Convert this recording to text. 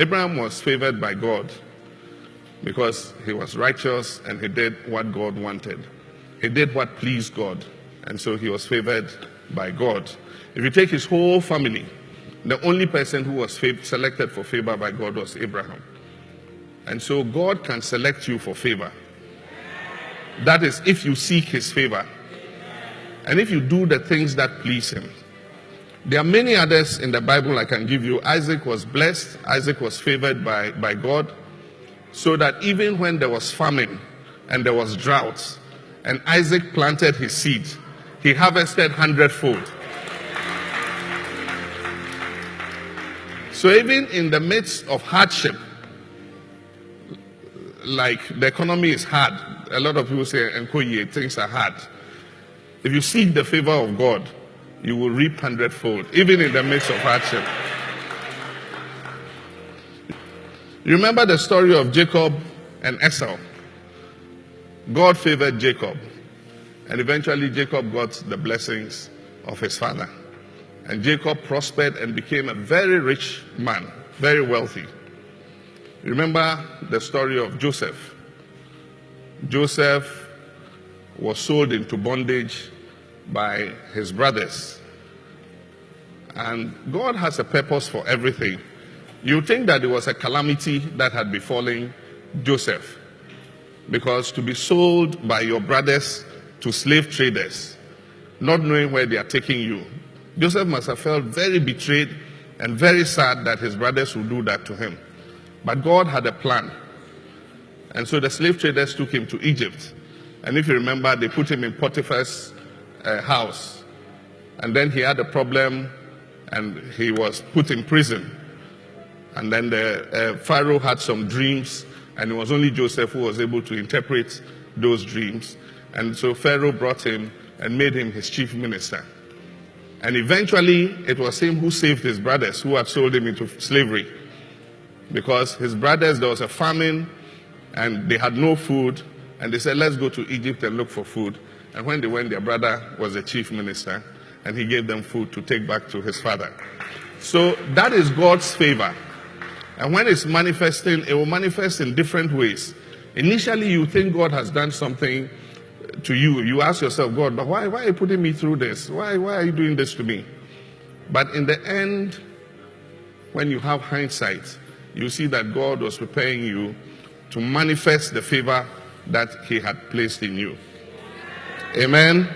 Abraham was favored by God because he was righteous and he did what God wanted. He did what pleased God, and so he was favored by God. If you take his whole family, the only person who was selected for favor by God was Abraham. And so God can select you for favor. That is, if you seek his favor and if you do the things that please him. There are many others in the Bible I can give you. Isaac was blessed. Isaac was favored by God, so that even when there was famine and there was drought and Isaac planted his seed, he harvested 100-fold. So even in the midst of hardship, like the economy is hard, a lot of people say, "Nkoye, things are hard." If you seek the favor of God, you will reap 100-fold, even in the midst of hardship. You remember the story of Jacob and Esau? God favored Jacob, and eventually Jacob got the blessings of his father. And Jacob prospered and became a very rich man, very wealthy. Remember the story of Joseph. Joseph was sold into bondage by his brothers. And God has a purpose for everything. You think that it was a calamity that had befallen Joseph, because to be sold by your brothers to slave traders, not knowing where they are taking you, Joseph must have felt very betrayed and very sad that his brothers would do that to him. But God had a plan. And so the slave traders took him to Egypt. And if you remember, they put him in Potiphar's house. And then he had a problem and he was put in prison. And then the Pharaoh had some dreams, and it was only Joseph who was able to interpret those dreams. And so Pharaoh brought him and made him his chief minister. And eventually, it was him who saved his brothers who had sold him into slavery. Because his brothers, there was a famine, and they had no food, and they said, "Let's go to Egypt and look for food." And when they went, their brother was the chief minister, and he gave them food to take back to his father. So that is God's favor. And when it's manifesting, it will manifest in different ways. Initially, you think God has done something to you. You ask yourself, "God, but why are you putting me through this? Why are you doing this to me?" But in the end, when you have hindsight, you see that God was preparing you to manifest the favor that he had placed in you. Amen.